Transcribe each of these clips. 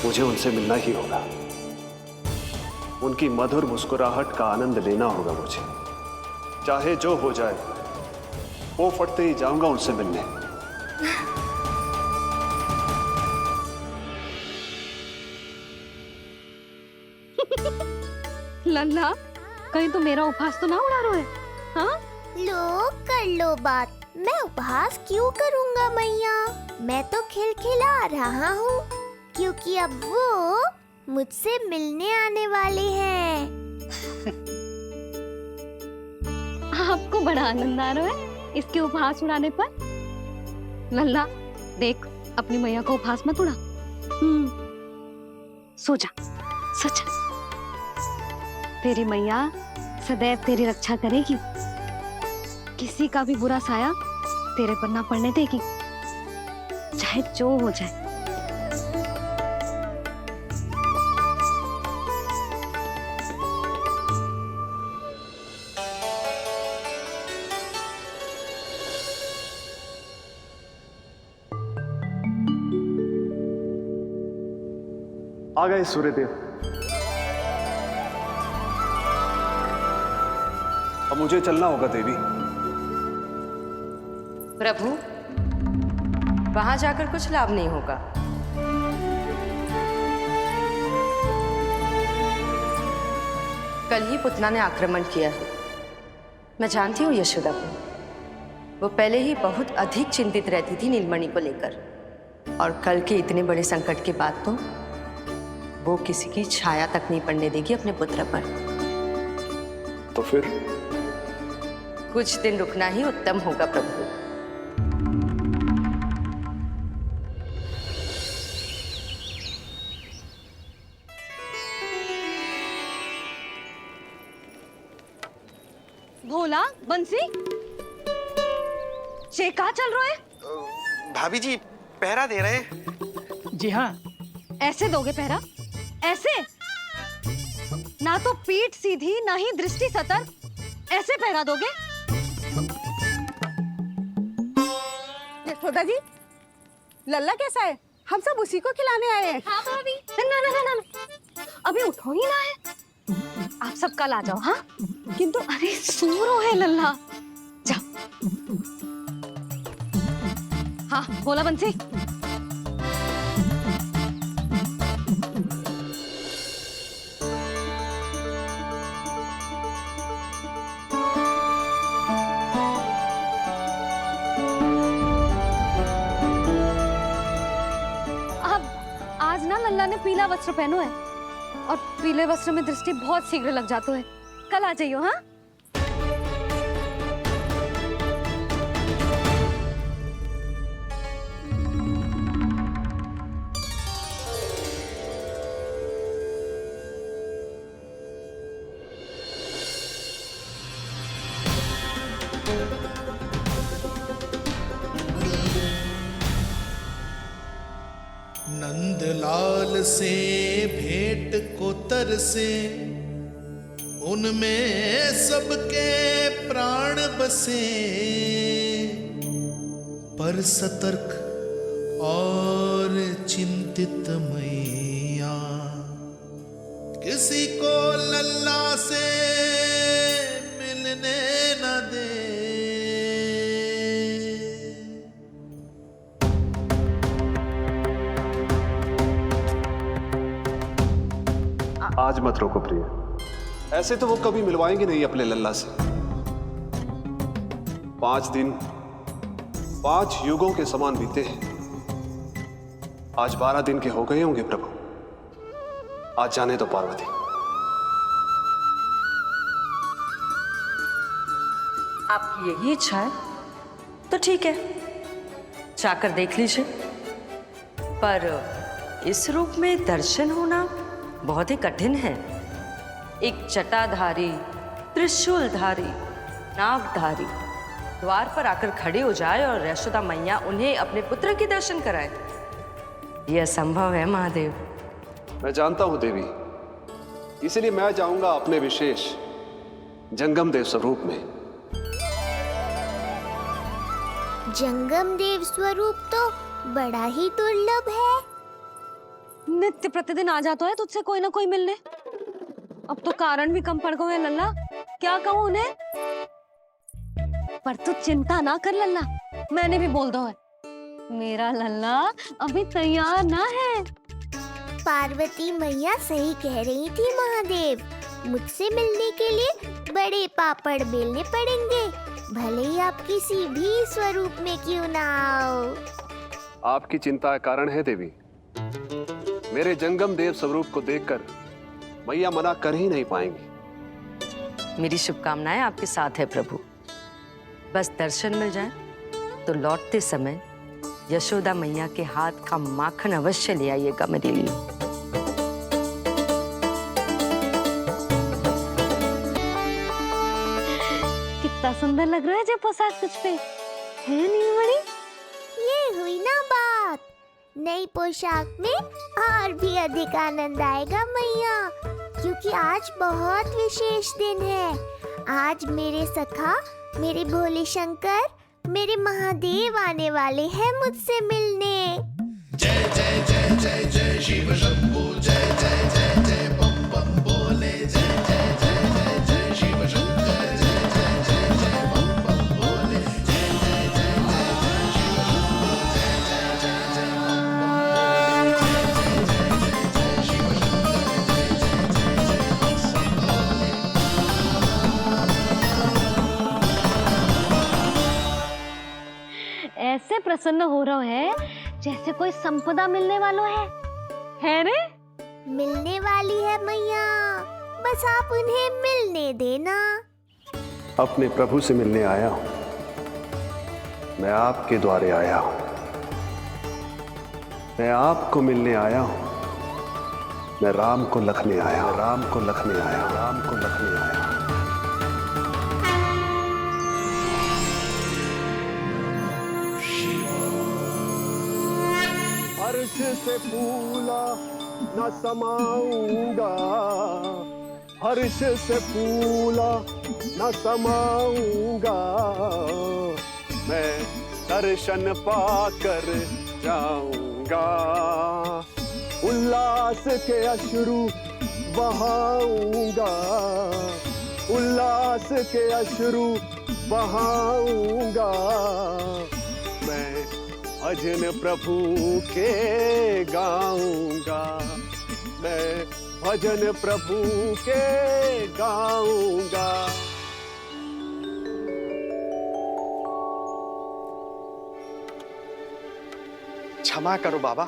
मुझे उनसे मिलना ही होगा। उनकी मधुर मुस्कुराहट का आनंद लेना होगा मुझे। चाहे जो हो जाए, वो फटते ही जाऊंगा उनसे मिलने। लल्ला, कहीं तो मेरा उपहास तो ना उड़ा रहे है? हाँ? लो कर लो बात। मैं उपहास क्यों करूँगा मैया? मैं तो खिलखिला रहा हूँ क्योंकि अब वो मुझसे मिलने आने वाले हैं। आपको बड़ा आनंद आ रहा है इसके उपहास उड़ाने पर? लल्ला, देख अपनी मैया का उपहास मत उड़ा। सो जा, सो जा। तेरी मैया सदैव तेरी रक्षा करेगी। किसी का भी बुरा साया तेरे पर ना पड़ने देगी, चाहे जो हो जाए। आ गए सूर्यदेव। अब मुझे चलना होगा देवी। प्रभु, वहां जाकर कुछ लाभ नहीं होगा। कल ही पुतना ने आक्रमण किया है। मैं जानती हूँ यशोदा को। वो पहले ही बहुत अधिक चिंतित रहती थी नीलमणि को लेकर, और कल के इतने बड़े संकट के बाद तो वो किसी की छाया तक नहीं पड़ने देगी अपने पुत्र पर। तो फिर कुछ दिन रुकना ही उत्तम होगा प्रभु। भोला, बंसी, ये क्या चल रहा है? भाभी जी पहरा दे रहे हैं। जी हाँ। ऐसे दोगे पहरा? ऐसे? ना तो पीठ सीधी, ना ही दृष्टि सतर्क, ऐसे पहरा दोगे? यशोदा जी, लल्ला कैसा है? हम सब उसी को खिलाने आए हैं। हाँ भाभी। ना ना ना ना ना, अभी उठो ही ना है। आप सब कल आ जाओ। हाँ, किंतु अरे सूरो है लल्ला। जाओ। हाँ बोला बंसी। आज ना लल्ला ने पीला वस्त्र पहनो है, और पीले वस्त्र में दृष्टि बहुत शीघ्र लग जाती है। कल आ जाइयो। हाँ, नंदलाल से भेंट को तरसे, उनमें सबके प्राण बसे, पर सतर्क और चिंतित मैया किसी को लल्ला से मिलने न दे। आज मत रोको प्रिय। ऐसे तो वो कभी मिलवाएंगे नहीं अपने लल्ला से। 5 दिन 5 युगों के समान बीते हैं। आज 12 दिन के हो गए होंगे प्रभु। आज जाने दो पार्वती। आपकी यही इच्छा है तो ठीक है, जाकर देख लीजिए। पर इस रूप में दर्शन होना बहुत ही कठिन है। एक जटाधारी, त्रिशूलधारी, नागधारी द्वार पर आकर खड़े हो जाए और यशोदा मैया उन्हें अपने पुत्र के दर्शन कराए, यह असंभव है महादेव। मैं जानता हूं देवी, इसलिए मैं जाऊंगा अपने विशेष जंगम देव स्वरूप में। जंगम देव स्वरूप तो बड़ा ही दुर्लभ है। नित्य प्रतिदिन आ जाता है तुझसे कोई ना कोई मिलने। अब तो कारण भी कम पड़ गए लल्ला, क्या कहूँ उन्हें। पर तू चिंता ना कर लल्ला, मैंने भी बोल दो है मेरा लल्ला अभी तैयार ना है। पार्वती मैया सही कह रही थी महादेव, मुझसे मिलने के लिए बड़े पापड़ बेलने पड़ेंगे, भले ही आप किसी भी स्वरूप में क्यों ना आओ। आपकी चिंता का कारण है देवी। मेरे जंगम देव स्वरूप को देखकर मैया मना कर ही नहीं पाएंगी। मेरी शुभकामनाएं आपके साथ है प्रभु। बस दर्शन मिल जाए तो लौटते समय यशोदा मैया के हाथ का माखन अवश्य ले आइएगा मेरे लिए। कितना सुंदर लग रहा है जब पोशाक तुझ पे है नीलमणि। ये हुई ना बात, नई पोशाक में और भी अधिक आनंद आएगा मैया, क्योंकि आज बहुत विशेष दिन है। आज मेरे सखा, मेरे भोले शंकर, मेरे महादेव आने वाले हैं मुझसे मिलने। जय जय जय जय जय शिव शंभू, जय जय जय जय बम बम बोले, जय जय जय जय जय शिव शंकर, जय जय जय जय बम बम बोले, जय जय जय जय जय शिव शंभू, जय जय जय जय बम बम बोले, जय जय जय जय शिव शंकर, ऐसे प्रसन्न हो रहा है जैसे कोई संपदा मिलने वाला है रे। मिलने वाली है मैया, बस आप उन्हें मिलने देना। अपने प्रभु से मिलने आया हूं, मैं आपके द्वारे आया हूं, मैं आपको मिलने आया हूं, मैं राम को लखने आया, राम को लखने आया, राम को लखने आया। हर्ष से फूला न समाऊंगा, हर्ष से फूला न समाऊंगा, मैं दर्शन पाकर जाऊंगा, उल्लास के अश्रु बहाऊंगा, उल्लास के अश्रु बहाऊंगा, मैं भजन प्रभु के गाऊंगा, मैं भजन प्रभु के गाऊंगा। क्षमा करो बाबा।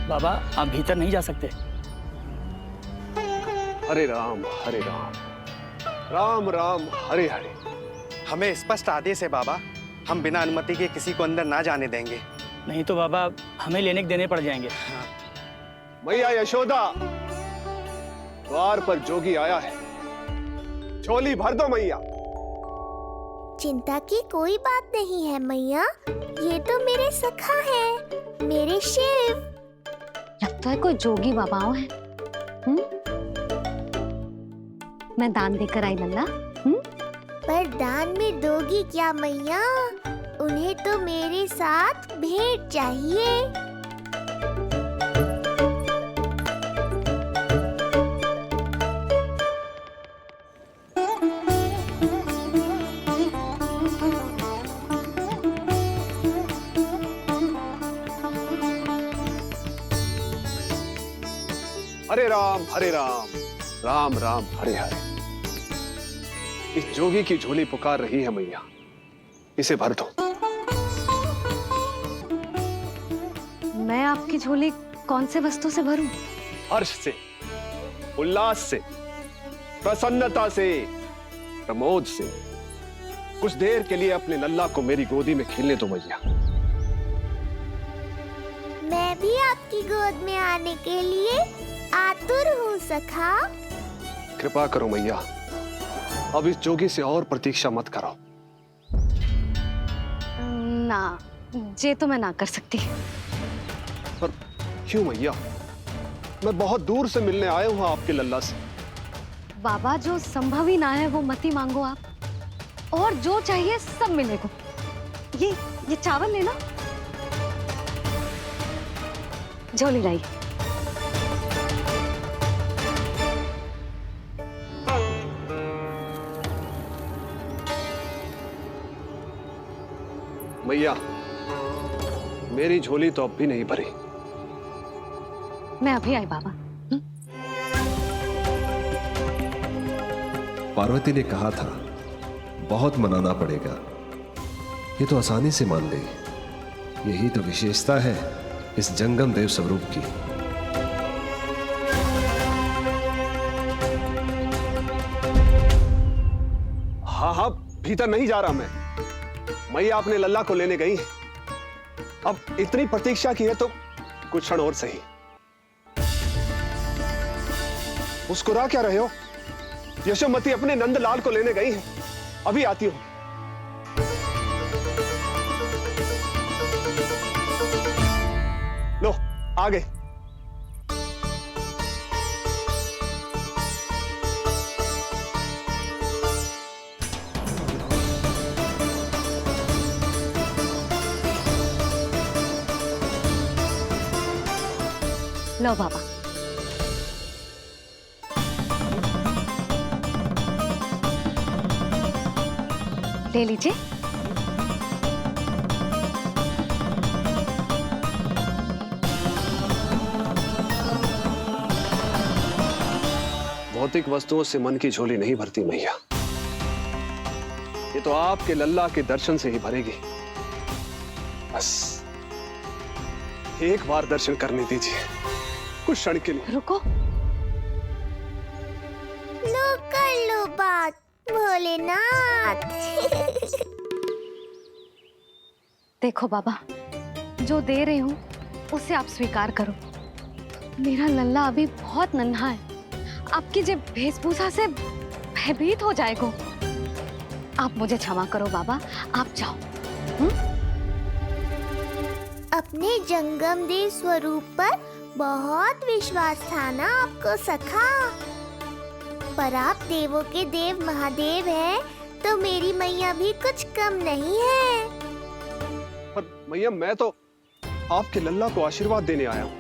बाबा आप भीतर नहीं जा सकते। हरे राम हरे राम, राम राम हरे हरे। हमें स्पष्ट आदेश है बाबा, हम बिना अनुमति के किसी को अंदर ना जाने देंगे। नहीं तो बाबा हमें लेने के देने पड़ जाएंगे। मैया यशोदा, द्वार पर जोगी आया है, झोली भर दो मैया। चिंता की कोई बात नहीं है मैया, ये तो मेरे सखा है, मेरे शिव। लगता है कोई जोगी बाबाओं है। मैं दान देकर आई लल्ला। पर दान में दोगी क्या मैया? उन्हें तो मेरे साथ भेंट चाहिए। हरे राम, राम राम हरे हरे। इस जोगी की झोली पुकार रही है मैया, इसे भर दो। मैं आपकी झोली कौन से वस्तु से भरूं? हर्ष से, उल्लास से, प्रसन्नता से, प्रमोद से। कुछ देर के लिए अपने लल्ला को मेरी गोदी में खेलने दो मैया। मैं भी आपकी गोद में आने के लिए आतुर हूँ सखा। कृपा करो मैया, अब इस जोगी से और प्रतीक्षा मत कराओ। ना, ये तो मैं ना कर सकती। पर क्यों मैया? मैं बहुत दूर से मिलने आया हूँ आपके लल्ला से। बाबा, जो संभव ही ना है वो मत ही मांगो आप, और जो चाहिए सब मिलेगा। ये चावल लेना, झोली लाई। मैया, मेरी झोली तो अब भी नहीं भरी। मैं अभी आई बाबा। पार्वती ने कहा था बहुत मनाना पड़ेगा, ये तो आसानी से मान गई। यही तो विशेषता है इस जंगम देव स्वरूप की। हाँ हाँ, भीतर नहीं जा रहा मैं। मैया अपने लल्ला को लेने गई है। अब इतनी प्रतीक्षा की है तो कुछ क्षण और सही। मुस्कुरा क्या रहे हो? यशोमती अपने नंदलाल को लेने गई है, अभी आती हूं। लो, आ गए। लो बाबा। ले लीजिए। भौतिक वस्तुओं से मन की झोली नहीं भरती मैया, ये तो आपके लल्ला के दर्शन से ही भरेगी। बस एक बार दर्शन करने दीजिए, कुछ क्षण के लिए। रुको। लो कर लो बात भोलेनाथ। देखो बाबा, जो दे रही हूं उसे आप स्वीकार करो। मेरा लल्ला अभी बहुत नन्हा है, आपकी जब वेशभूषा से भयभीत हो जाएगा। आप मुझे क्षमा करो बाबा, आप जाओ। अपने जंगम देव स्वरूप पर बहुत विश्वास था ना आपको सखा। पर आप देवों के देव महादेव हैं, तो मेरी मैया भी कुछ कम नहीं है। पर मैया, मैं तो आपके लल्ला को आशीर्वाद देने आया हूँ।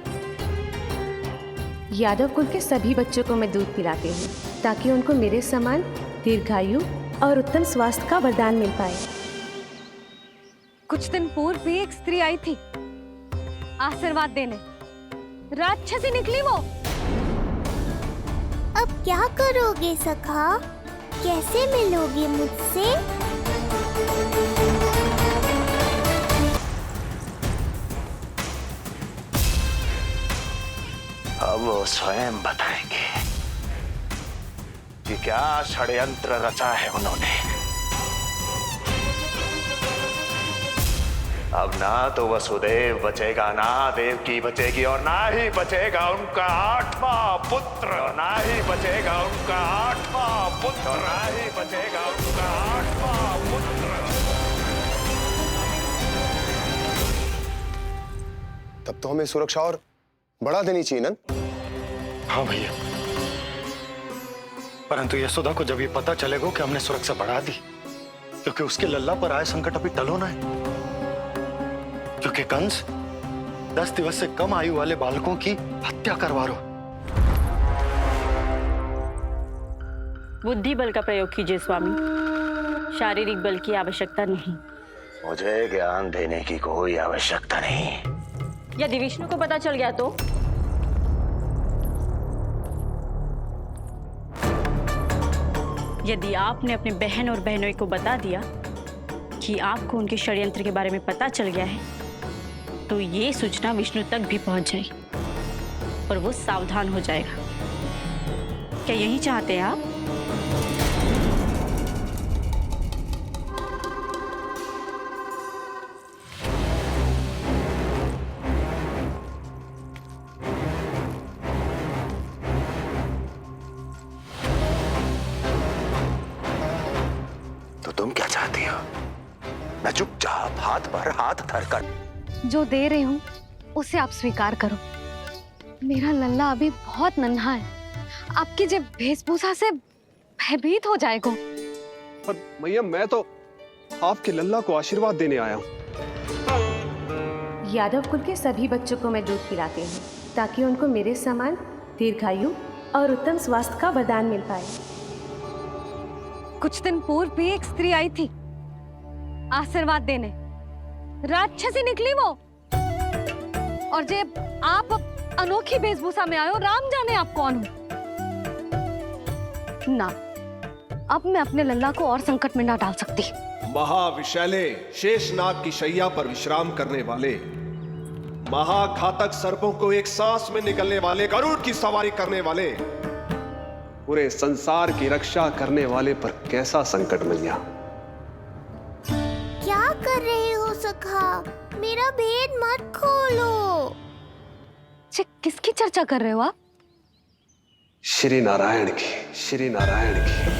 यादव कुल के सभी बच्चों को मैं दूध पिलाती हूँ ताकि उनको मेरे समान दीर्घायु और उत्तम स्वास्थ्य का वरदान मिल पाए। कुछ दिन पूर्व भी एक स्त्री आई थी आशीर्वाद देने, राक्षसी निकली वो। अब क्या करोगे सखा? कैसे मिलोगे मुझसे? अब वो स्वयं बताएंगे कि क्या षड्यंत्र रचा है उन्होंने। अब ना तो वसुदेव बचेगा, ना देवकी बचेगी, और ना ही बचेगा उनका 8वां पुत्र, ना ही बचेगा उनका 8वां पुत्र, ना ही बचेगा उनका 8वां पुत्र। तब तो हमें सुरक्षा और बढ़ा देनी चाहिए ना? हाँ भैया, परंतु यशोदा को जब ये पता चलेगा कि हमने सुरक्षा बढ़ा दी, क्योंकि उसके लल्ला पर आए संकट अभी टल होना है। क्योंकि कंस 10 दिवस से कम आयु वाले बालकों की हत्या करवा रहा। बुद्धि बल का प्रयोग कीजिए स्वामी, शारीरिक बल की आवश्यकता नहीं। मुझे ज्ञान देने की कोई आवश्यकता नहीं। यदि विष्णु को पता चल गया तो? यदि आपने अपनी बहन और बहनों को बता दिया कि आपको उनके षड्यंत्र के बारे में पता चल गया है, तो ये सूचना विष्णु तक भी पहुंच जाएगी और वो सावधान हो जाएगा। क्या यही चाहते हैं आप? तो तुम क्या चाहती हो? मैं चुपचाप हाथ पर हाथ धरकर जो दे रही हूँ उसे आप स्वीकार करो। मेरा लल्ला अभी बहुत नन्हा है, आपकी जब वेशभूषा से भयभीत हो जाएगा। पर मैया, मैं तो आपके लल्ला को आशीर्वाद देने आया हूँ। यादव कुल के सभी बच्चों को मैं दूध पिलाती हूँ ताकि उनको मेरे समान दीर्घायु और उत्तम स्वास्थ्य का वरदान मिल पाए। कुछ दिन पूर्व भी एक स्त्री आई थी आशीर्वाद देने, राक्षसी निकली वो। और जब आप अनोखी वेशभूषा में आए हो, राम जाने आप कौन हो। ना, अब मैं अपने लल्ला को और संकट में ना डाल सकती। महाविशैले शेषनाग की शैया पर विश्राम करने वाले, महाघातक सर्पों को एक सांस में निगलने वाले, गरुड़ की सवारी करने वाले, पूरे संसार की रक्षा करने वाले पर कैसा संकट मैया। क्या कर रहे हो सखा? मेरा भेद मत खोलो। किसकी चर्चा कर रहे हो आप? श्री नारायण की, श्री नारायण की।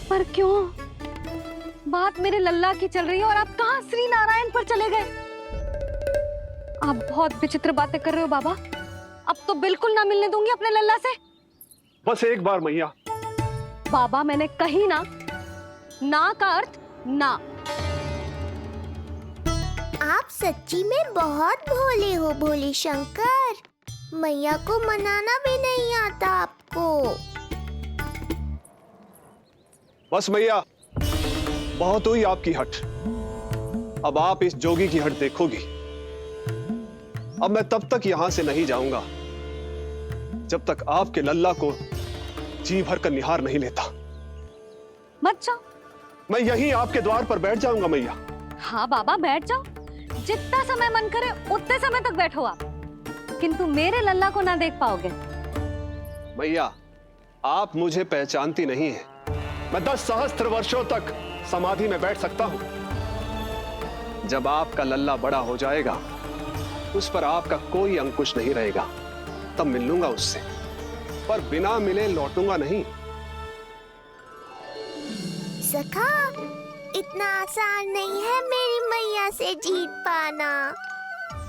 पर क्यों? बात मेरे लल्ला की चल रही है और आप कहाँ श्री नारायण पर चले गए? आप बहुत विचित्र बातें कर रहे हो बाबा। अब तो बिल्कुल ना मिलने दूंगी अपने लल्ला से। बस एक बार मैया। बाबा मैंने कही ना, ना का अर्थ ना। आप सच्ची में बहुत भोले हो भोले शंकर। मैया को मनाना भी नहीं आता आपको। बस मैया, बहुत हुई आपकी हट। अब आप इस जोगी की हट देखोगी। अब मैं तब तक यहां से नहीं जाऊंगा जब तक आपके लल्ला को जी भर कर निहार नहीं लेता। मत जाओ। मैं यहीं आपके द्वार पर बैठ जाऊंगा मैया। हाँ बाबा बैठ जाओ, जितना समय मन करे उतने समय तक बैठो आप, किंतु मेरे लल्ला को ना देख पाओगे। मैया, आप मुझे पहचानती नहीं है। मैं 10 सहस्त्र वर्षों तक समाधि में बैठ सकता हूं। जब आपका लल्ला बड़ा हो जाएगा, उस पर आपका कोई अंकुश नहीं रहेगा, तब मिल लूंगा उससे, पर बिना मिले लौटूंगा नहीं। सखा, इतना आसान नहीं है मेरी मैया से जीत पाना।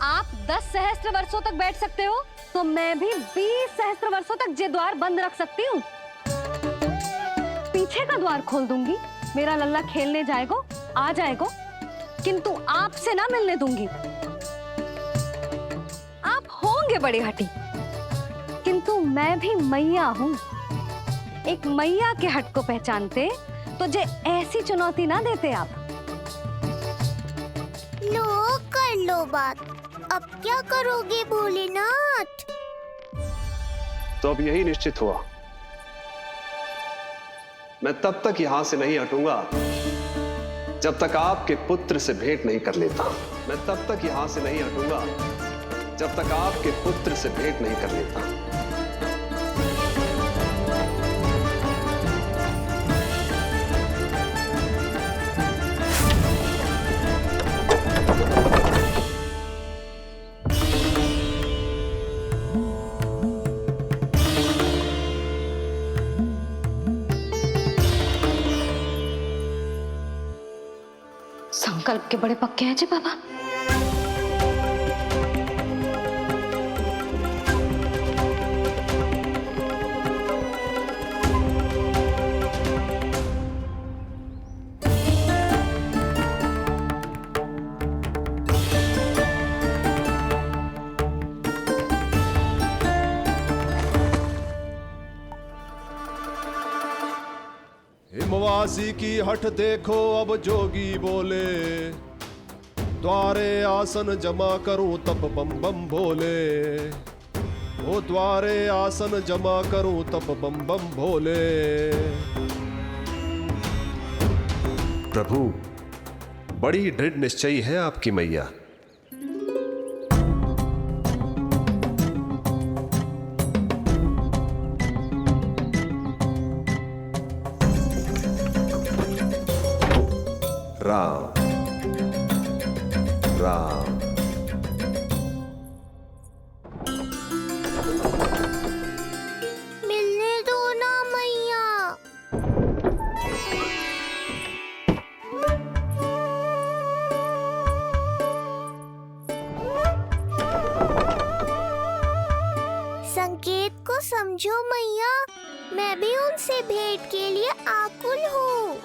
आप 10 सहस्त्र वर्षों तक बैठ सकते हो, तो मैं भी 20 सहस्त्र वर्षों तक ये द्वार बंद रख सकती हूँ। पीछे का द्वार खोल दूंगी, मेरा लल्ला खेलने जाएगा, आ जाएगा, किंतु आपसे ना मिलने दूंगी। आप होंगे बड़ी हठी, किंतु मैं भी मैया हूँ। एक मैया के हट को पहचानते तो जे ऐसी चुनौती ना देते आप। लो कर लो बात। अब क्या करोगे भोलेनाथ? तो अब यही निश्चित हुआ, मैं तब तक यहां से नहीं हटूंगा जब तक आपके पुत्र से भेंट नहीं कर लेता। मैं तब तक यहां से नहीं हटूंगा जब तक आपके पुत्र से भेंट नहीं कर लेता। संकल्प के बड़े पक्के हैं जी बाबा। हिमवासी की हठ देखो अब जोगी बोले, द्वारे आसन जमा करूं तब बम बम भोले। ओ द्वारे आसन जमा करूं तब बम बम भोले। प्रभु, बड़ी दृढ़ निश्चयी है आपकी मैया। राम राम। मिलने दो ना मैया। संकेत को समझो मैया, मैं भी उनसे भेंट के लिए आकुल हूँ।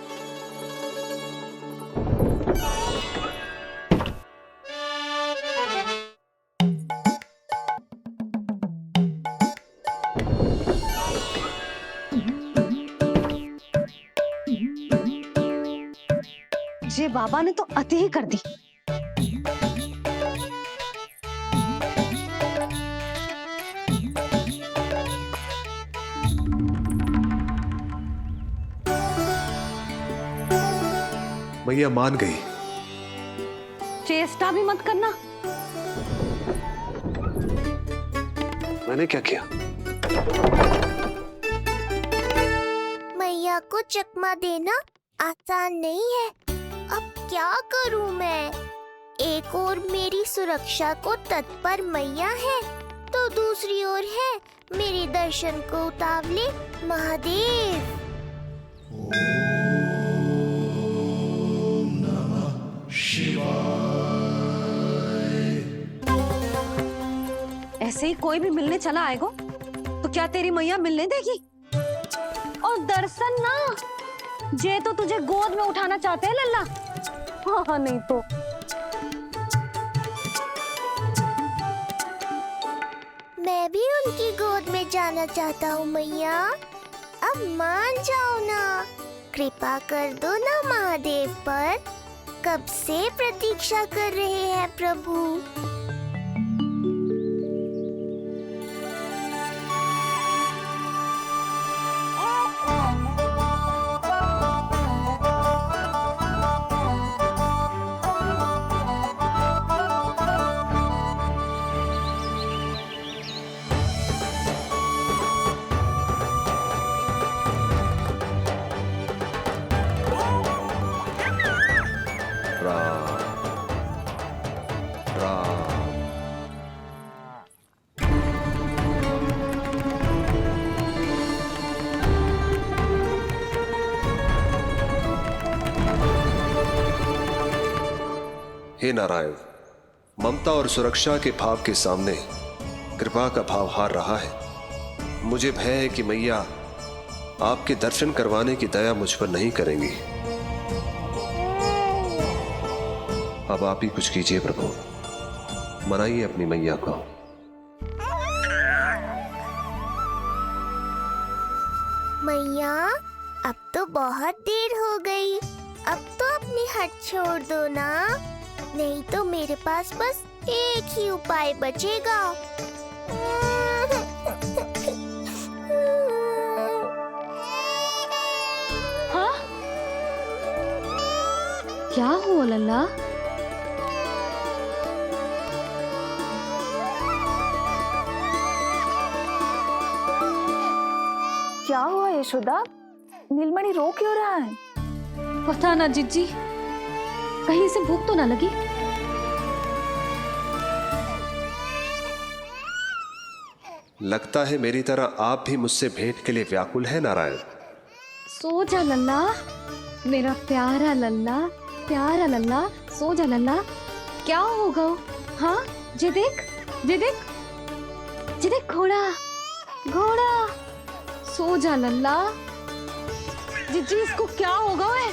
बाबा ने तो अति ही कर दी। मैया मान गई। चेष्टा भी मत करना। मैंने क्या किया? मैया को चकमा देना आसान नहीं है। अब क्या करूं मैं? एक ओर मेरी सुरक्षा को तत्पर मैया है, तो दूसरी ओर है मेरे दर्शन को उतावले महादेव। ऐसे ही कोई भी मिलने चला आएगा तो क्या तेरी मैया मिलने देगी? और दर्शन ना, जे तो तुझे गोद में उठाना चाहते हैं लल्ला। हाँ नहीं तो मैं भी उनकी गोद में जाना चाहता हूँ मैया। अब मान जाओ ना, कृपा कर दो ना महादेव पर। कब से प्रतीक्षा कर रहे हैं प्रभु। हे नारायण, ममता और सुरक्षा के भाव के सामने कृपा का भाव हार रहा है। मुझे भय है कि मैया आपके दर्शन करवाने की दया मुझ पर नहीं करेंगी। अब आप ही कुछ कीजिए प्रभु, मनाइए अपनी मैया को। मैया अब तो बहुत देर हो गई। अब तो अपनी हट छोड़ दो ना, नहीं तो मेरे पास बस एक ही उपाय बचेगा। हाँ? क्या हुआ लल्ला? क्या हुआ यशोदा? नीलमणि रो क्यों रहा है? पता ना जीजी, कहीं से भूख तो ना लगी। लगता है मेरी तरह आप भी मुझसे भेंट के लिए व्याकुल है नारायण। सो जा लल्ला, मेरा प्यारा लल्ला, प्यारा लल्ला, सो जा लल्ला। क्या होगा? हाँ, जे देख, जे देख, जे देख, घोड़ा, घोड़ा। सो जा लल्ला। जीजी इसको क्या होगा? है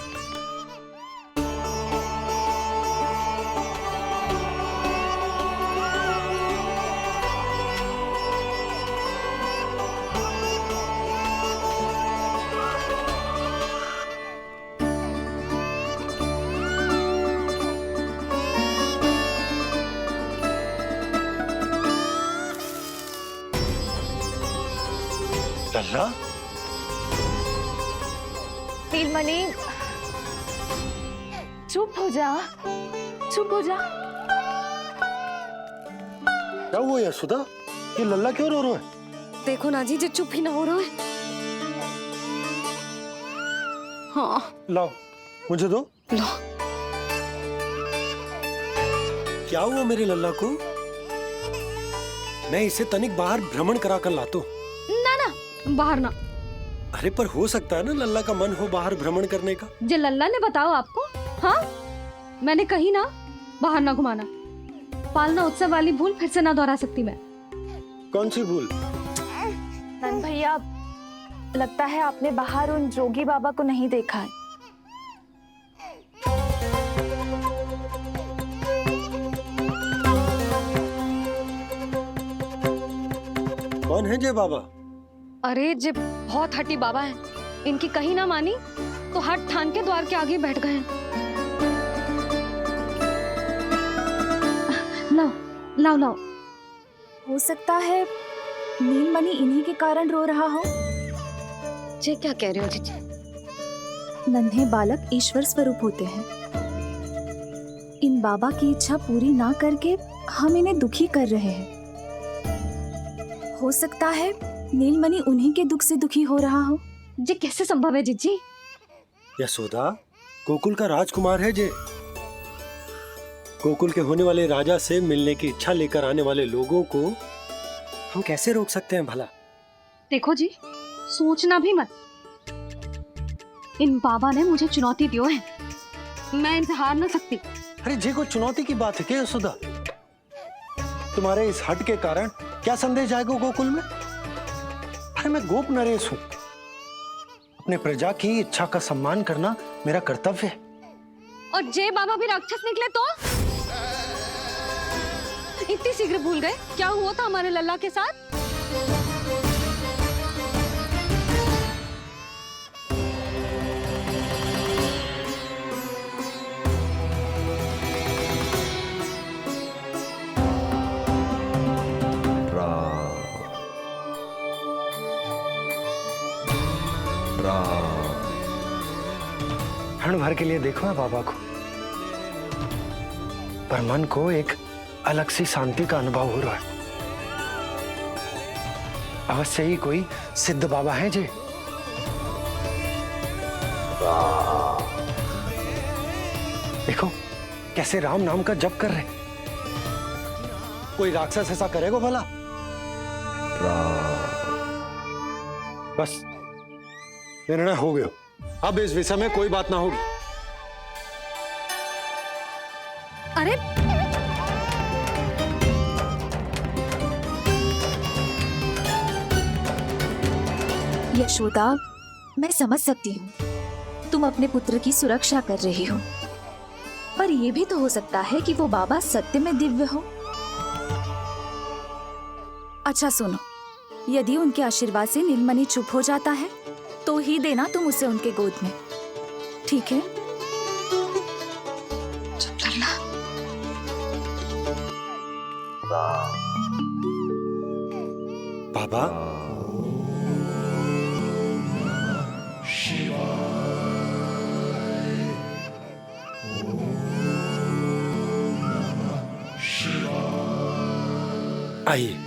लल्ला, नीलमणि चुप हो जा, चुप हो जा। क्या हुआ यशोदा? ये लल्ला क्यों रो रहा है? देखो ना जी, जे चुप ही ना हो रहा है। हाँ लाओ, मुझे दो। लो। क्या हुआ मेरे लल्ला को? मैं इसे तनिक बाहर भ्रमण करा कर लाता हूं। ना ना, बाहर ना। अरे पर हो सकता है ना लल्ला का मन हो बाहर भ्रमण करने का। जे लल्ला ने बताओ आपको? हाँ, मैंने कही ना बाहर ना घुमाना। पालना उत्सव वाली भूल फिर से ना दोहरा सकती मैं। कौन सी भूल? नंद भैया, लगता है आपने बाहर उन जोगी बाबा को नहीं देखा है। कौन है जय बाबा? अरे जे बहुत हट्टी बाबा है, इनकी कहीं ना मानी तो हट ठान के द्वार के आगे बैठ गए हैं। लाओ लाओ लाओ। हो सकता है नीलमणि इन्हीं के कारण रो रहा हो। ये क्या कह रहे हो जीजी? नन्हे बालक ईश्वर स्वरूप होते हैं। इन बाबा की इच्छा पूरी ना करके हम इन्हें दुखी कर रहे हैं। हो सकता है नीलमणि उन्हीं के दुख से दुखी हो रहा हो। ये कैसे संभव है जीजी? यशोदा, गोकुल का राजकुमार है जे। गोकुल के होने वाले राजा से मिलने की इच्छा लेकर आने वाले लोगों को हम कैसे रोक सकते हैं भला? देखो जी, सोचना भी मत। इन बाबा ने मुझे चुनौती दियो है, मैं इनसे हार ना सकती। अरे जी, कोई चुनौती की बात है क्या यशोदा? तुम्हारे इस हट के कारण क्या संदेश जाएगा गोकुल में? अरे मैं गोप नरेश हूं। अपने प्रजा की इच्छा का सम्मान करना मेरा कर्तव्य है। और जे बाबा भी राक्षस निकले तो? इतनी शीघ्र भूल गए क्या हुआ था हमारे लल्ला के साथ? क्षण भर के लिए देखो है बाबा को, पर मन को एक अलग सी शांति का अनुभव हो रहा है। अवश्य ही कोई सिद्ध बाबा है जी। देखो कैसे राम नाम का जप कर रहे। कोई राक्षस ऐसा करेगा भला? बस निर्णय हो गया, अब इस विषय में कोई बात ना होगी। अरे यशोदा, मैं समझ सकती हूँ तुम अपने पुत्र की सुरक्षा कर रही हो, पर यह भी तो हो सकता है कि वो बाबा सत्य में दिव्य हो। अच्छा सुनो, यदि उनके आशीर्वाद से नीलमणि चुप हो जाता है तो ही देना तुम उसे उनके गोद में, ठीक है? चुप करना। बाबा, आइए।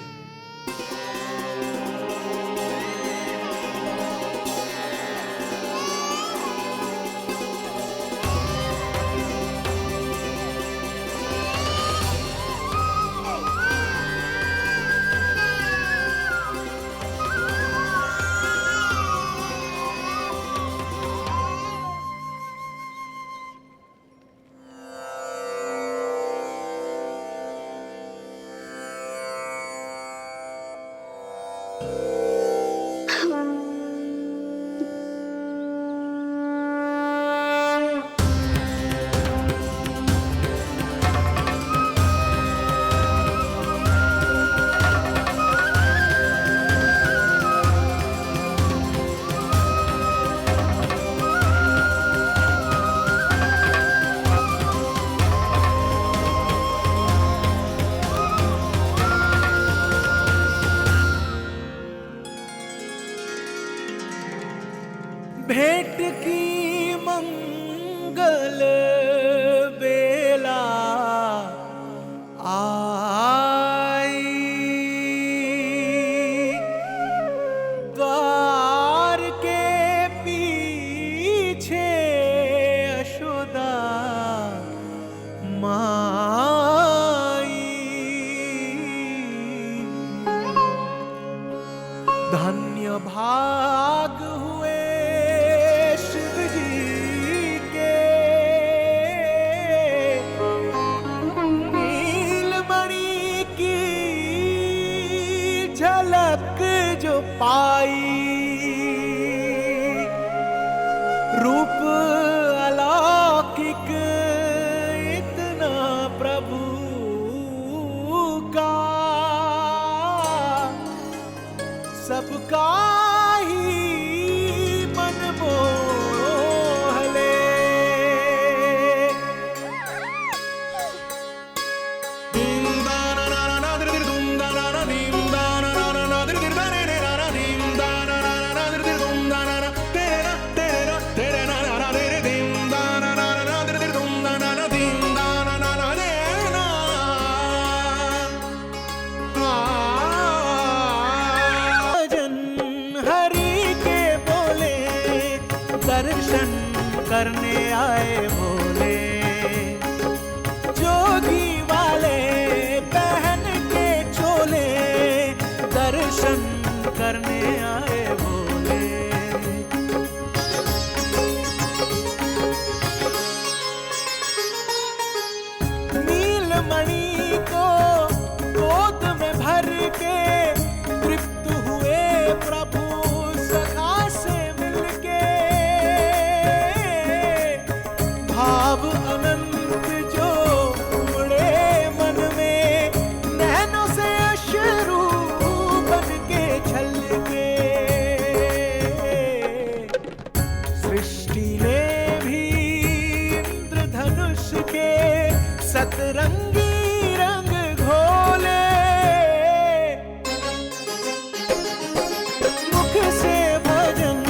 भेंट की मंगल बेला आई, द्वार के पीछे यशोदा माई। धन्य भाग हुए शिव जी के, नीलमणि की झलक जो पाई। रूप अलौकिक इतना प्रभु का, सबका ही मन मोह ले। करने आए भोले, जोगी वाले पहन के चोले, दर्शन करने आए भोले। नीलमणि को गोद में भर के तृप्त हुए प्रभु सखा से मिलके, भाव अनंत जो उमड़े मन में, नैनों से अश्रु बन के छलके। सृष्टि ने भी इंद्रधनुष के सतरंगी रंग घोले, मुख से भजन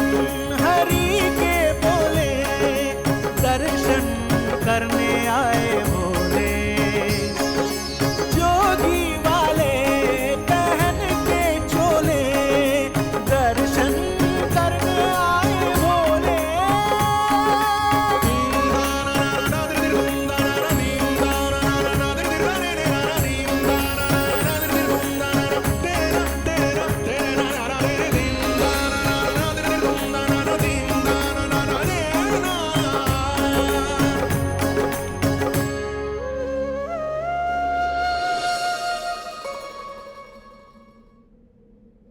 हरि के बोले, दर्शन करने आए भोले, जोगी वाले पहन के चोले, दर्शन करने आए भोले।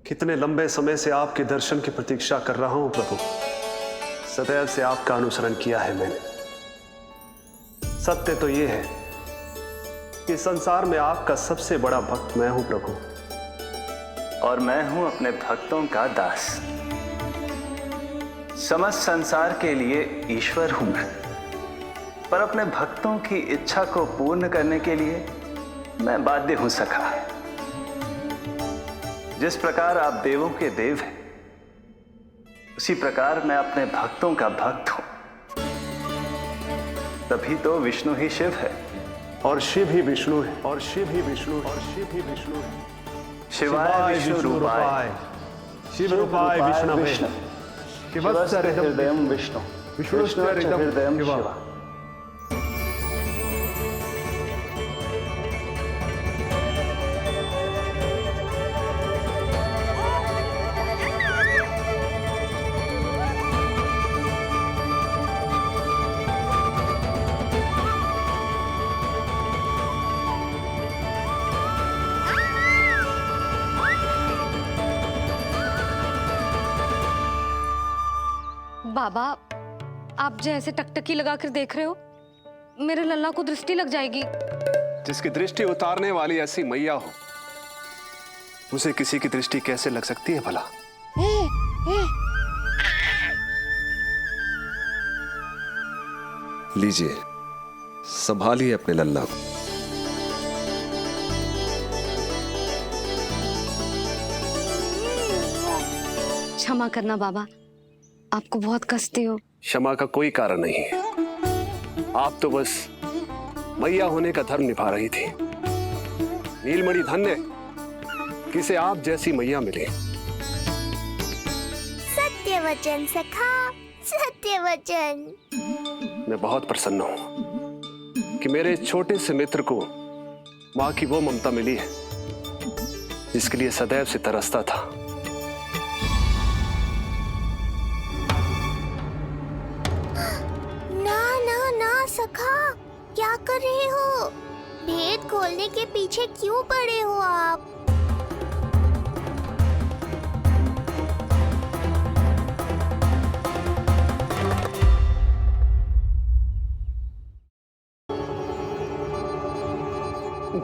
कितने लंबे समय से आपके दर्शन की प्रतीक्षा कर रहा हूं प्रभु। सदैव से आपका अनुसरण किया है मैंने। सत्य तो यह है कि संसार में आपका सबसे बड़ा भक्त मैं हूं प्रभु, और मैं हूं अपने भक्तों का दास। समस्त संसार के लिए ईश्वर हूं मैं, पर अपने भक्तों की इच्छा को पूर्ण करने के लिए मैं बाध्य हूं सखा। जिस प्रकार आप देवों के देव हैं, उसी प्रकार मैं अपने भक्तों का भक्त हूं। तभी तो विष्णु ही शिव है, और शिव ही विष्णु है, और शिव ही विष्णु है, और शिव ही विष्णु है। शिवाय विष्णु रूपाय, शिव रूपाय विष्णवे, शिवस्य हृदयं विष्णु, विष्णुश्च हृदयं शिवा। बाबा, आप जैसे टकटकी लगाकर देख रहे हो, मेरे लल्ला को दृष्टि लग जाएगी। जिसकी दृष्टि उतारने वाली ऐसी मैया हो, उसे किसी की दृष्टि कैसे लग सकती है भला? लीजिए, संभालिए अपने लल्ला को। क्षमा करना बाबा, आपको बहुत कष्ट हो। क्षमा का कोई कारण नहीं है। आप तो बस मैया होने का धर्म निभा रही थी। नीलमणि धन्य किसे आप जैसी मैया मिले। सत्य वचन सखा, सत्य वचन। मैं बहुत प्रसन्न हूं कि मेरे छोटे से मित्र को मां की वो ममता मिली है जिसके लिए सदैव से तरसता था। सखा, क्या कर रहे हो? भेद खोलने के पीछे क्यों पड़े हो आप?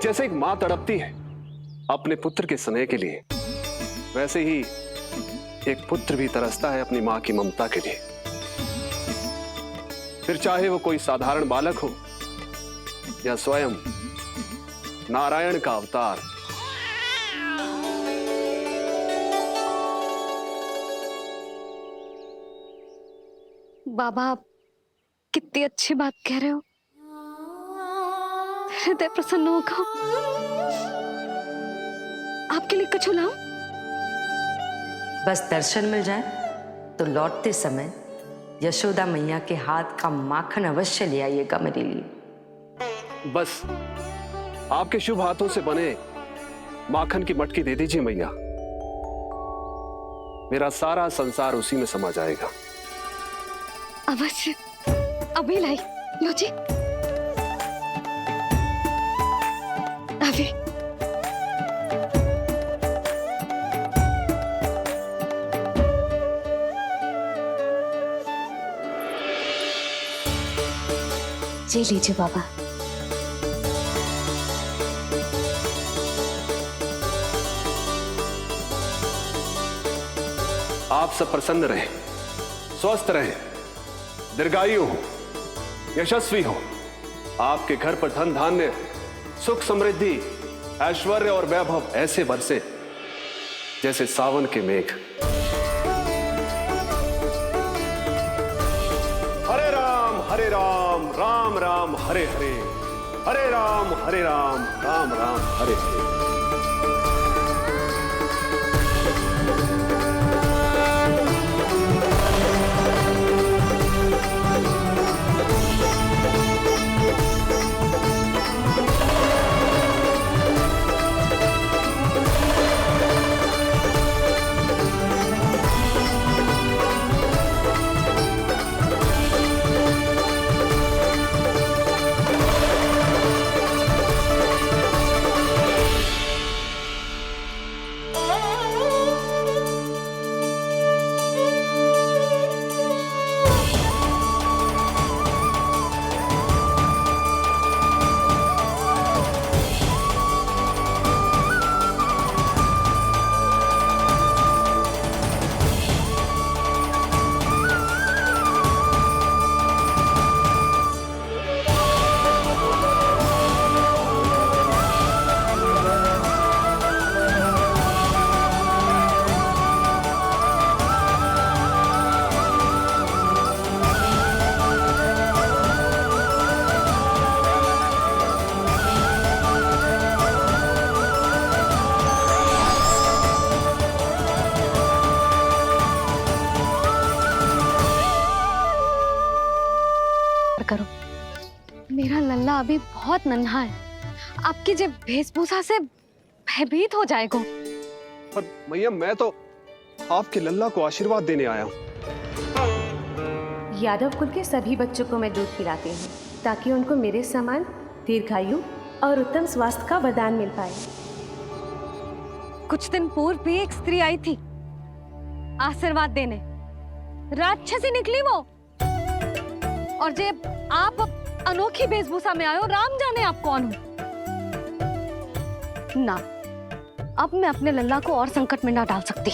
जैसे एक मां तड़पती है अपने पुत्र के स्नेह के लिए, वैसे ही एक पुत्र भी तरसता है अपनी मां की ममता के लिए। फिर चाहे वो कोई साधारण बालक हो या स्वयं नारायण का अवतार। बाबा, आप कितनी अच्छी बात कह रहे हो। हृदय प्रसन्न होगा। आपके लिए कछु लाऊं? बस दर्शन मिल जाए तो लौटते समय यशोदा मैया के हाथ का माखन अवश्य ले आइएगा मेरे लिए। बस आपके शुभ हाथों से बने माखन की मटकी दे दीजिए मैया, मेरा सारा संसार उसी में समा जाएगा। अवश्य, अभी लाई, लो जी। अभी जी लीजिए बाबा। आप सब प्रसन्न रहें, स्वस्थ रहें, दीर्घायु हो, यशस्वी हो। आपके घर पर धन धान्य, सुख समृद्धि, ऐश्वर्य और वैभव ऐसे बरसे जैसे सावन के मेघ। हरे राम राम राम हरे हरे, हरे राम राम राम हरे हरे। करो, मेरा लल्ला अभी बहुत नन्हा है, आपकी जब वेशभूषा से भयभीत हो जाएगा। पर मैया मैं तो आपके लल्ला को आशीर्वाद देने आया हूँ। यादव कुल के सभी बच्चों को मैं दूध पिलाती हूँ ताकि उनको मेरे समान दीर्घायु और उत्तम स्वास्थ्य का वरदान मिल पाए। कुछ दिन पूर्व भी एक स्त्री आई थी आशीर्वाद देने, राक्षसी निकली वो। और जब आप अनोखी वेशभूषा में आए हो, राम जाने आप कौन हो। ना, अब मैं अपने लल्ला को और संकट में ना डाल सकती।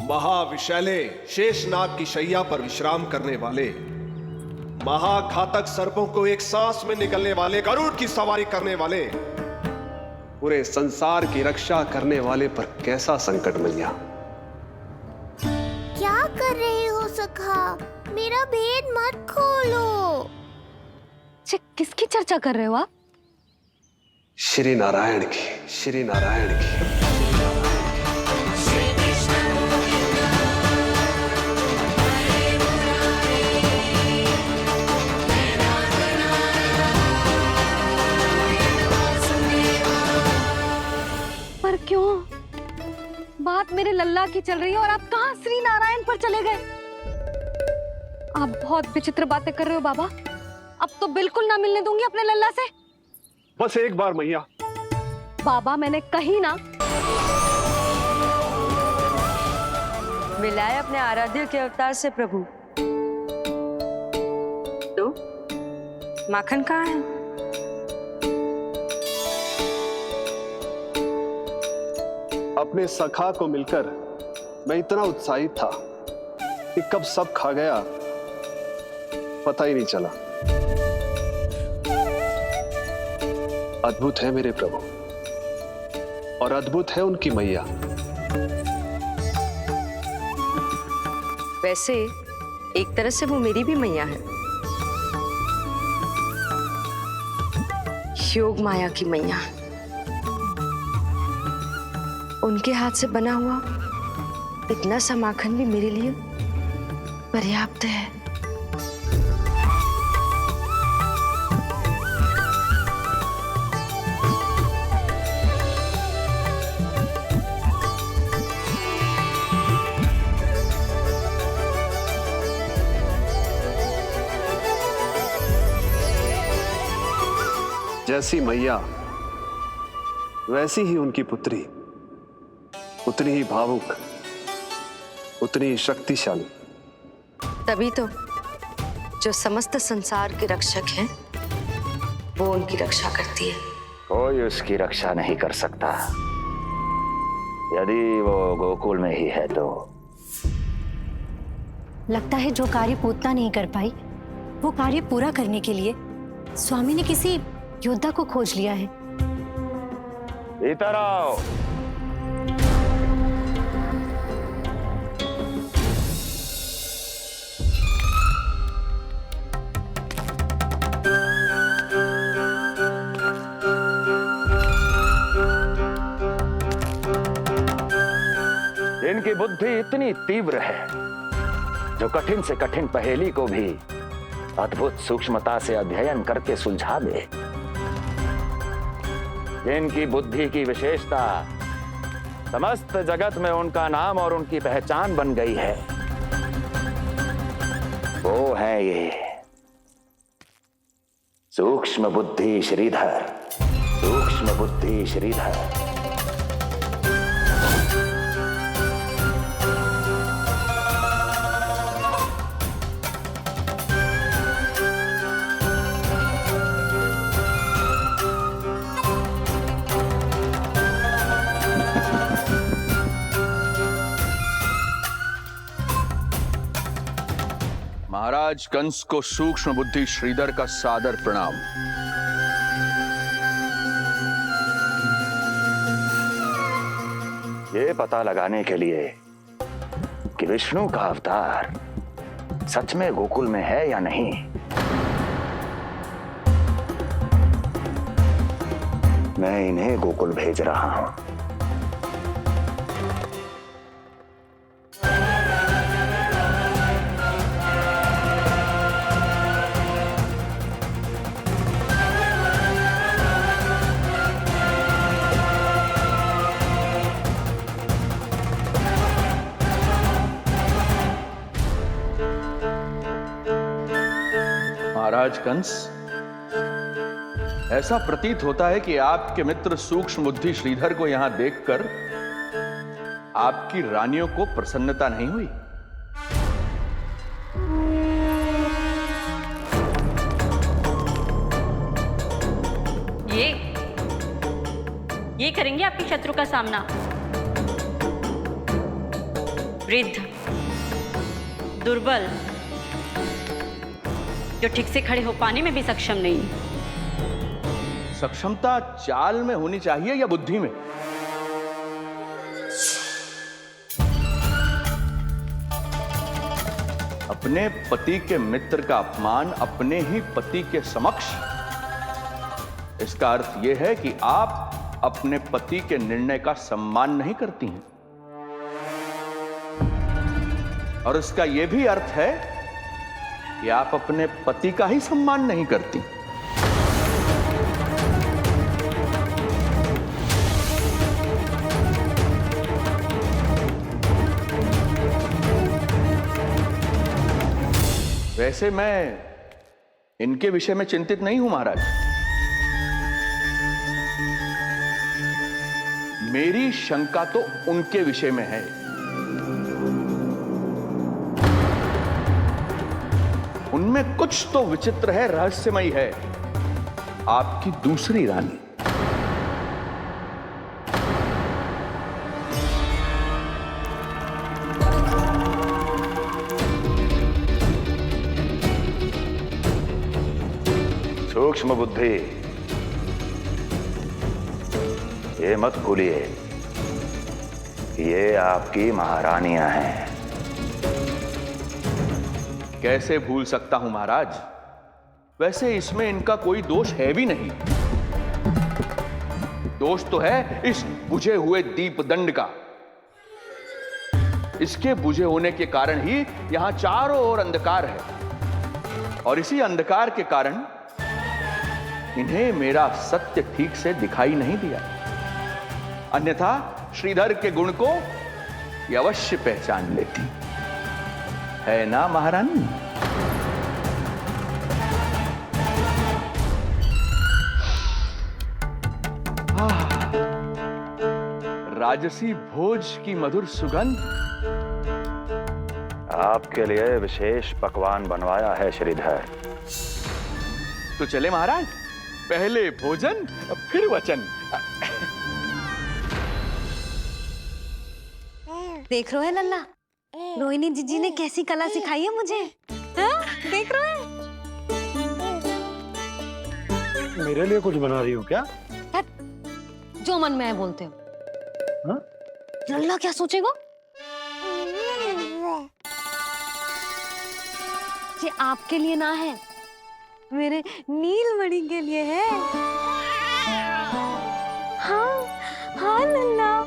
महाविशैले शेषनाग की शैया पर विश्राम करने वाले, महाघातक सर्पों को एक सांस में निगलने वाले, गरुड़ की सवारी करने वाले, पूरे संसार की रक्षा करने वाले पर कैसा संकट मैया। क्या कर रहे हो सखा? मेरा भेद मत खोलो। किसकी चर्चा कर रहे हो आप? श्री नारायण की, श्री नारायण की। पर क्यों? बात मेरे लल्ला की चल रही है और आप कहाँ श्री नारायण पर चले गए? आप बहुत विचित्र बातें कर रहे हो बाबा। अब तो बिल्कुल ना मिलने दूंगी अपने लल्ला से। बस एक बार मैया। बाबा मैंने कही ना। मिलाए अपने आराध्य के अवतार से प्रभु। तो माखन कहाँ है? अपने सखा को मिलकर मैं इतना उत्साहित था कि कब सब खा गया पता ही नहीं चला। अद्भुत है मेरे प्रभु और अद्भुत है उनकी मैया। वैसे एक तरह से वो मेरी भी मैया है, योग माया की मैया। उनके हाथ से बना हुआ इतना सा माखन भी मेरे लिए पर्याप्त है। जैसी मैया वैसी ही उनकी पुत्री, उतनी ही भावुक, उतनी ही शक्तिशाली। तभी तो जो समस्त संसार के रक्षक हैं वो उनकी रक्षा करती है। कोई उसकी रक्षा नहीं कर सकता यदि वो गोकुल में ही है तो। लगता है जो कार्य पूतना नहीं कर पाई वो कार्य पूरा करने के लिए स्वामी ने किसी योद्धा को खोज लिया है। इधर आओ। इनकी बुद्धि इतनी तीव्र है जो कठिन से कठिन पहेली को भी अद्भुत सूक्ष्मता से अध्ययन करके सुलझा दे। इनकी बुद्धि की विशेषता समस्त जगत में उनका नाम और उनकी पहचान बन गई है। वो है ये सूक्ष्म बुद्धि श्रीधर, सूक्ष्म बुद्धि श्रीधर। महाराज कंस को सूक्ष्म बुद्धि श्रीधर का सादर प्रणाम। ये पता लगाने के लिए कि विष्णु का अवतार सच में गोकुल में है या नहीं, मैं इन्हें गोकुल भेज रहा हूं। महाराज कंस, ऐसा प्रतीत होता है कि आपके मित्र सूक्ष्म बुद्धि श्रीधर को यहां देखकर आपकी रानियों को प्रसन्नता नहीं हुई। ये करेंगे आपके शत्रु का सामना। वृद्ध, दुर्बल, जो ठीक से खड़े हो पाने में भी सक्षम नहीं। सक्षमता चाल में होनी चाहिए या बुद्धि में? अपने पति के मित्र का अपमान अपने ही पति के समक्ष, इसका अर्थ यह है कि आप अपने पति के निर्णय का सम्मान नहीं करती हैं। और इसका यह भी अर्थ है कि आप अपने पति का ही सम्मान नहीं करती। वैसे मैं इनके विषय में चिंतित नहीं हूं महाराज। मेरी शंका तो उनके विषय में है। उनमें कुछ तो विचित्र है, रहस्यमयी है। आपकी दूसरी रानी। सूक्ष्म बुद्धि, ये मत भूलिए ये आपकी महारानियां हैं। कैसे भूल सकता हूं महाराज? वैसे इसमें इनका कोई दोष है भी नहीं। दोष तो है इस बुझे हुए दीपदंड का। इसके बुझे होने के कारण ही यहां चारों ओर अंधकार है, और इसी अंधकार के कारण इन्हें मेरा सत्य ठीक से दिखाई नहीं दिया। अन्यथा श्रीधर के गुण को ये अवश्य पहचान लेती, है ना महारानी? राजसी भोज की मधुर सुगंध। आपके लिए विशेष पकवान बनवाया है श्रीधर। तो चले महाराज, पहले भोजन फिर वचन। देख रहे हो लल्ला, रोहिणी जीजी ने कैसी कला सिखाई है मुझे। हाँ? देख रहे हो? मेरे लिए कुछ बना रही हो क्या? जो मन में है बोलते हो। हाँ? लल्ला क्या सोचेगा? ये आपके लिए ना है, मेरे नीलमणि के लिए है। हाँ हाँ लल्ला।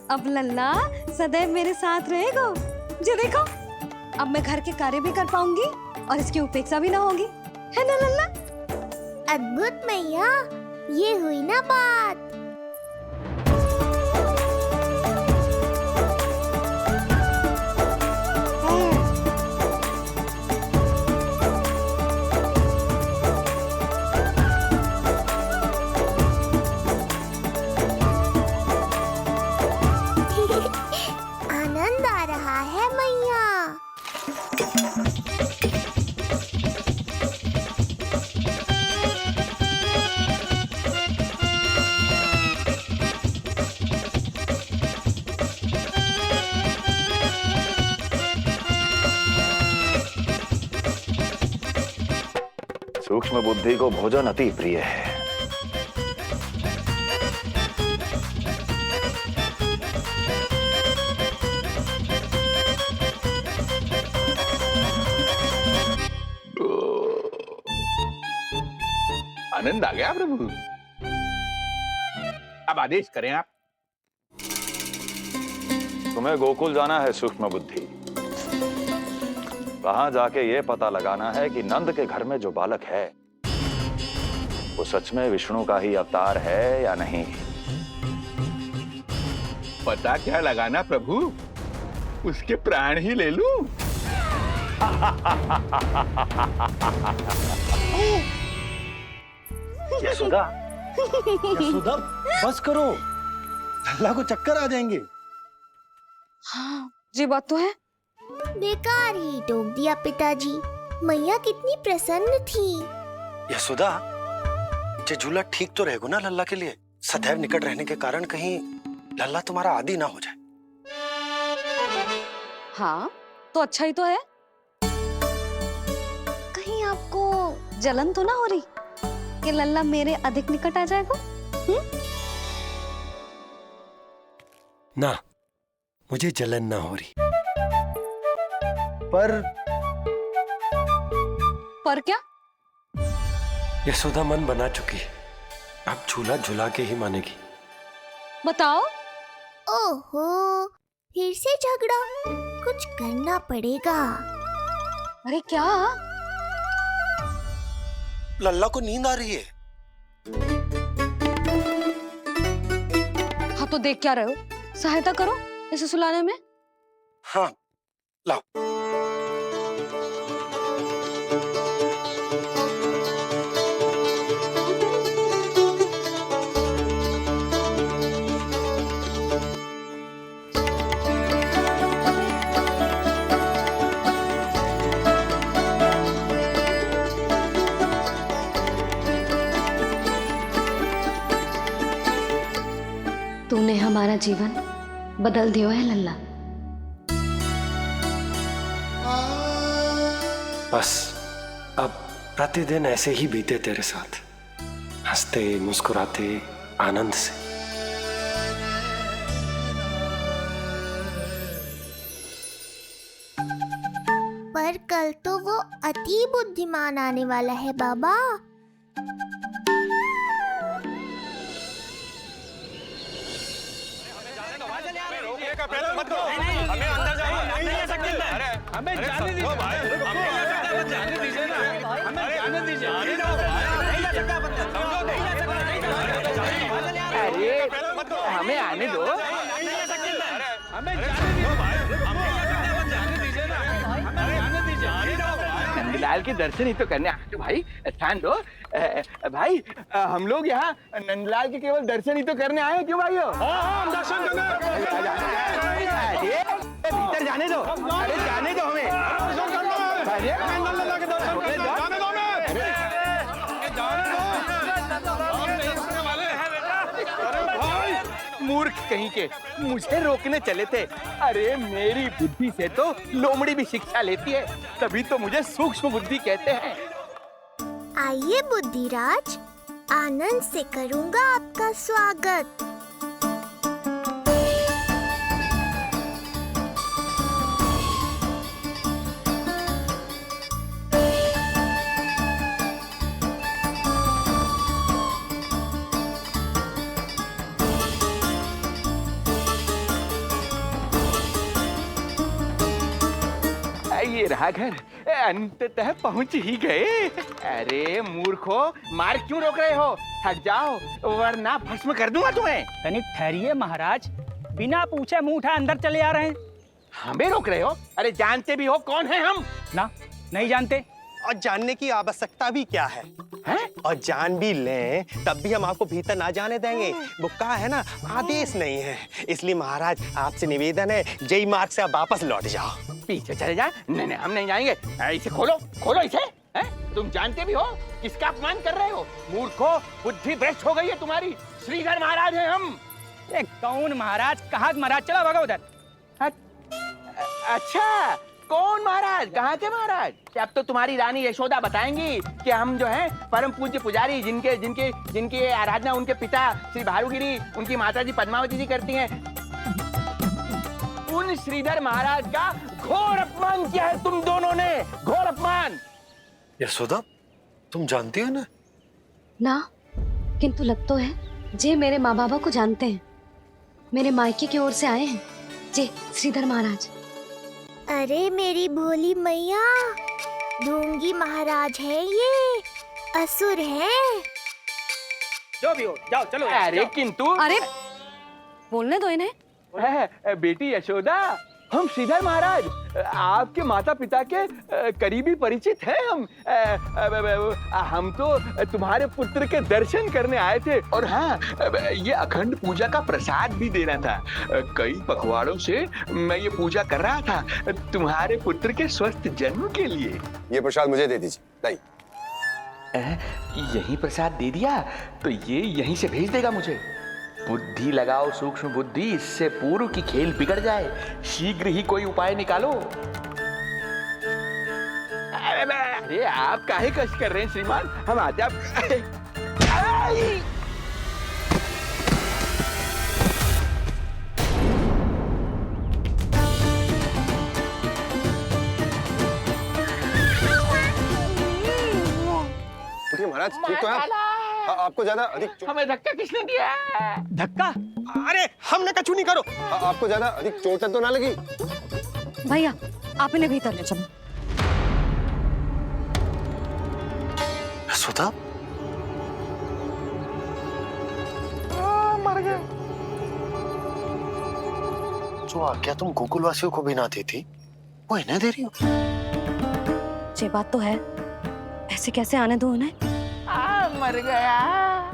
अब लल्ला सदैव मेरे साथ रहेगा। जो देखो, अब मैं घर के कार्य भी कर पाऊंगी और इसकी उपेक्षा भी ना होगी, है ना लल्ला? अद्भुत मैया, ये हुई ना बात। आनंद आ रहा है मैया। सूक्ष्म बुद्धि को भोजन अति प्रिय है। आनंद आ गया प्रभु। अब आदेश करें आप। तुम्हें गोकुल जाना है सूक्ष्म बुद्धि। वहां जाके ये पता लगाना है कि नंद के घर में जो बालक है वो सच में विष्णु का ही अवतार है या नहीं। पता क्या लगाना प्रभु, उसके प्राण ही ले लूं। यशोदा, यशोदा बस करो, लल्ला को चक्कर आ जाएंगे। हाँ, ये बात तो है। बेकार ही टोक दिया पिताजी। मैया कितनी प्रसन्न थी। यशोदा, ये झूला ठीक तो रहेगा ना लल्ला के लिए? सदैव निकट रहने के कारण कहीं लल्ला तुम्हारा आदी ना हो जाए। हाँ, तो अच्छा ही तो है। कहीं आपको जलन तो ना हो रही कि लल्ला मेरे अधिक निकट आ जाएगा? ना, मुझे जलन ना हो रही। पर क्या? यशोदा मन बना चुकी है, अब झूला झूला के ही मानेगी। बताओ। ओहो, फिर से झगड़ा। कुछ करना पड़ेगा। अरे क्या? लल्ला को नींद आ रही है। हाँ तो देख क्या रहे हो? सहायता करो इसे सुलाने में। हाँ, लाओ। तूने हमारा जीवन बदल दिया है लल्ला। बस अब प्रतिदिन ऐसे ही बीते तेरे साथ, हंसते मुस्कुराते आनंद से। पर कल तो वो अति बुद्धिमान आने वाला है बाबा। हमें अंदर जाना नहीं है। अरे हमें जाने दीजिए। जाने दीजिए ना, हमें जाने दीजिए। अरे हमें आने दो, हमें जाने दीजिए ना, हमें जाने दीजिए। नंदलाल के दर्शन ही तो करने आए थे भाई, स्थान दो। भाई हम लोग यहाँ नंदलाल के केवल दर्शन ही तो करने आए हैं, क्यों भाई? हम दर्शन करने भीतर जाने दो, अरे जाने दो हमें। मूर्ख कहीं के, मुझे रोकने चले थे। अरे मेरी बुद्धि से तो लोमड़ी भी शिक्षा लेती है, तभी तो मुझे सूक्ष्म बुद्धि कहते हैं। आइए बुद्धिराज, आनंद से करूंगा आपका स्वागत। ये रहा घर, अंततः पहुंच ही गए। अरे मूर्खो, मार्ग क्यों रोक रहे हो? हट जाओ वरना भस्म कर दूंगा तुम्हें। तनिक ठहरिए महाराज, बिना पूछे मुंह उठा अंदर चले आ रहे हैं। हमें रोक रहे हो? अरे जानते भी हो कौन है हम? ना, नहीं जानते। और जानने की आवश्यकता भी क्या है? और जान भी लें तब भी हम आपको भीतर ना जाने देंगे। वो कहा है ना, आदेश नहीं है। इसलिए महाराज आपसे निवेदन है, जय मार्ग से आप वापस लौट जाओ। पीछे चले जा। नहीं नहीं, हम नहीं जाएंगे। इसे खोलो, खोलो इसे। तुम जानते भी हो किसका अपमान कर रहे हो? मूर्खो, बुद्धि भ्रष्ट हो गई है तुम्हारी। श्रीधर महाराज हैं हम। कौन महाराज? कहाँ महाराज? चलो भागो उधर। अच्छा, कौन महाराज? कहाँ के महाराज? अब तो तुम्हारी रानी यशोदा बताएंगी कि हम जो हैं परम पूज्य पुजारी, जिनके जिनके जिनकी आराधना उनके पिता श्री भारुगिरी, उनकी माताजी पद्मावती जी करती हैं, उन श्रीधर महाराज का घोर अपमान किया है तुम दोनों ने। घोर अपमान। यशोदा, तुम जानती हो ना? ना, किंतु लग तो है जे मेरे माँ बाबा को जानते हैं। मेरे मायके की ओर से आए हैं जे श्रीधर महाराज। अरे मेरी भोली मैया, ढोंगी महाराज है ये, असुर है। जो भी हो, जाओ चलो। अरे किंतु, अरे बोलने दो इन्हें। बेटी यशोदा, हम श्रीधर महाराज आपके माता पिता के करीबी परिचित हैं। हम तो तुम्हारे पुत्र के दर्शन करने आए थे। और हाँ, ये अखंड पूजा का प्रसाद भी देना था। कई पखवाड़ों से मैं ये पूजा कर रहा था तुम्हारे पुत्र के स्वस्थ जन्म के लिए। ये प्रसाद मुझे दे दीजिए। नहीं, यही प्रसाद दे दिया तो ये यहीं से भेज देगा मुझे। बुद्धि लगाओ, सूक्ष्म बुद्धि, इससे पूर्व की खेल बिगड़ जाए। शीघ्र ही कोई उपाय निकालो। अरे आप काहे कष्ट कर रहे हैं श्रीमान? हम आते आप। महाराज ठीक तो है? आपको ज्यादा अधिक हमें धक्का किसने दिया? धक्का? अरे हमने कछु नहीं करो। आपको ज्यादा अधिक चोट तो ना लगी? भैया, आप इन्हें भीतर ले चलो। यशोदा, मर गए। जो आज्ञा तुम गोकुलवासियों को भी ना दी थी, वो इन्हें दे रही हो? ये बात तो है, ऐसे कैसे आने दो उन्हें? मर गया।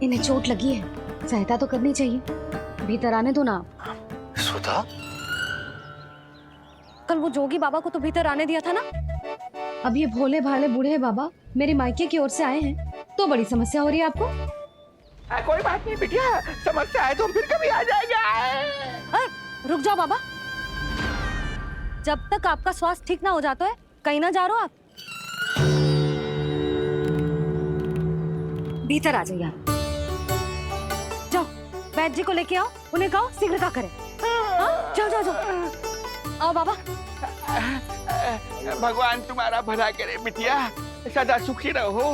इन्हें चोट लगी है, सहायता तो करनी चाहिए। भीतर आने दो ना। यशोदा, कल वो जोगी बाबा को तो भीतर आने दिया था ना। अब ये भोले भाले बूढ़े बाबा मेरे मायके की ओर से आए हैं, तो बड़ी समस्या हो रही है आपको। कोई बात नहीं बिटिया, समस्या है तो फिर कभी आ जाएगा। रुक जाओ बाबा, जब तक आपका स्वास्थ्य ठीक ना हो जाता है कहीं ना जा रहे हो आप। भीतर आ जाइए आप। जाओ वैद्य जी को लेके आओ, उन्हें कहो शीघ्रता करें। हाँ, जाओ जाओ जाओ। आओ बाबा। भगवान तुम्हारा भला करे बिटिया, सदा सुखी रहो।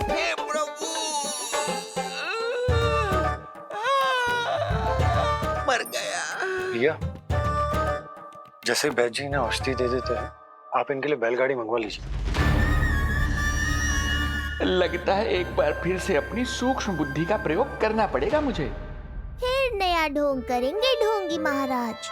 हे प्रभु, मर गया। प्रिया, जैसे बैद जी ने औषधि दे देते हैं, आप इनके लिए बैलगाड़ी मंगवा लीजिए। लगता है एक बार फिर से अपनी सूक्ष्म बुद्धि का प्रयोग करना पड़ेगा मुझे। फिर नया ढोंग करेंगे ढोंगी महाराज।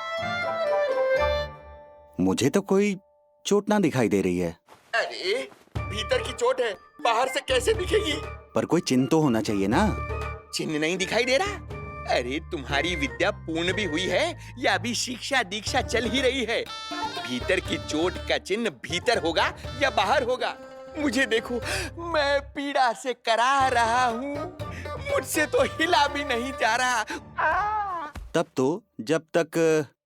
मुझे तो कोई चोट ना दिखाई दे रही है। अरे भीतर की चोट है, बाहर से कैसे दिखेगी? पर कोई चिन्ह तो होना चाहिए ना। चिन्ह नहीं दिखाई दे रहा? अरे तुम्हारी विद्या पूर्ण भी हुई है या अभी शिक्षा दीक्षा चल ही रही है? भीतर की चोट का चिन्ह भीतर होगा या बाहर होगा? मुझे देखो, मैं पीड़ा से करा रहा हूँ, मुझसे तो हिला भी नहीं जा रहा। तब तो जब तक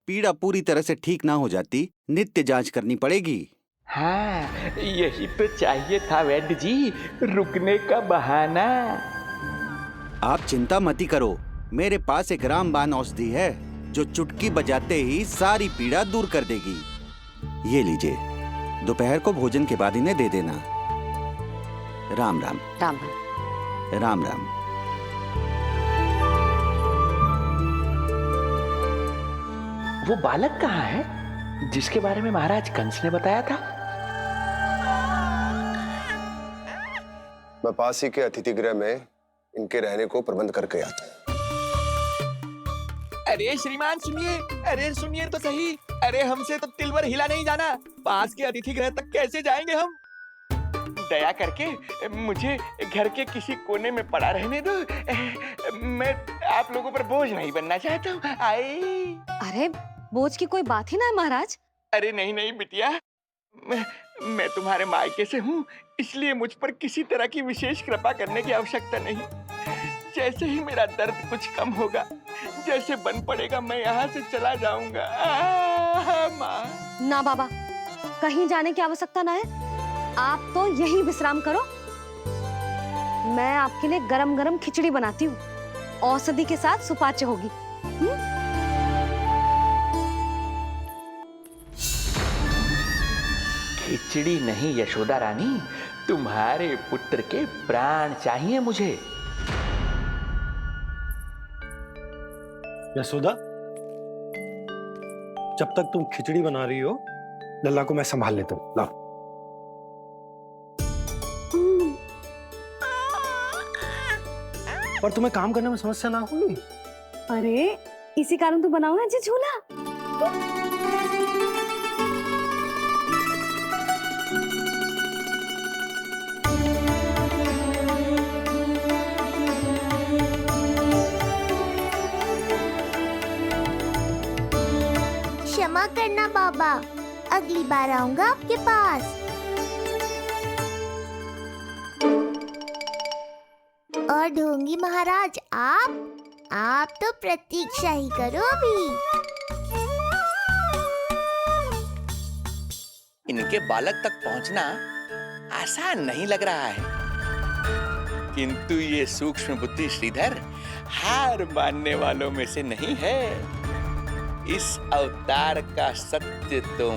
पीड़ा पूरी तरह से ठीक ना हो जाती, नित्य जांच करनी पड़ेगी। हाँ, यही तो चाहिए था वैद्य जी, रुकने का बहाना। आप चिंता मत करो, मेरे पास एक रामबाण औषधि है जो चुटकी बजाते ही सारी पीड़ा दूर कर देगी। ये लीजिए, दोपहर को भोजन के बाद इन्हें दे देना। राम राम। राम राम। राम राम। वो बालक कहाँ है जिसके बारे में महाराज कंस ने बताया था? मैं पास ही के अतिथि गृह में इनके रहने को प्रबंध करके आता हूँ। अरे श्रीमान सुनिए, अरे सुनिए तो सही। अरे हमसे तो तिलवर हिला नहीं जाना, पास के अतिथि गृह तक कैसे जाएंगे हम? दया करके मुझे घर के किसी कोने में पड़ा रहने दो। मैं आप लोगों पर बोझ नहीं बनना चाहता हूँ। आई। अरे बोझ की कोई बात ही ना है महाराज। अरे नहीं नहीं बिटिया, मैं तुम्हारे मायके से हूँ, इसलिए मुझ पर किसी तरह की विशेष कृपा करने की आवश्यकता नहीं। जैसे ही मेरा दर्द कुछ कम होगा, जैसे बन पड़ेगा, मैं यहाँ से चला जाऊंगा। माँ। ना बाबा, कहीं जाने की आवश्यकता ना है, आप तो यही विश्राम करो। मैं आपके लिए गरम गरम खिचड़ी बनाती हूँ, औषधि के साथ सुपाच्य होगी। खिचड़ी नहीं यशोदा रानी, तुम्हारे पुत्र के प्राण चाहिए मुझे। यशोदा, जब तक तुम खिचड़ी बना रही हो, लल्ला को मैं संभाल लेता हूँ। लाओ। पर तुम्हें काम करने में समस्या ना होगी? अरे इसी कारण तो बनाओ ना जी झूला। क्षमा करना बाबा, अगली बार आऊंगा आपके पास। और ढोंगी महाराज, आप तो प्रतीक्षा ही करो अभी। इनके बालक तक पहुंचना आसान नहीं लग रहा है, किंतु ये सूक्ष्म बुद्धि श्रीधर हार मानने वालों में से नहीं है। इस अवतार का सत्य तो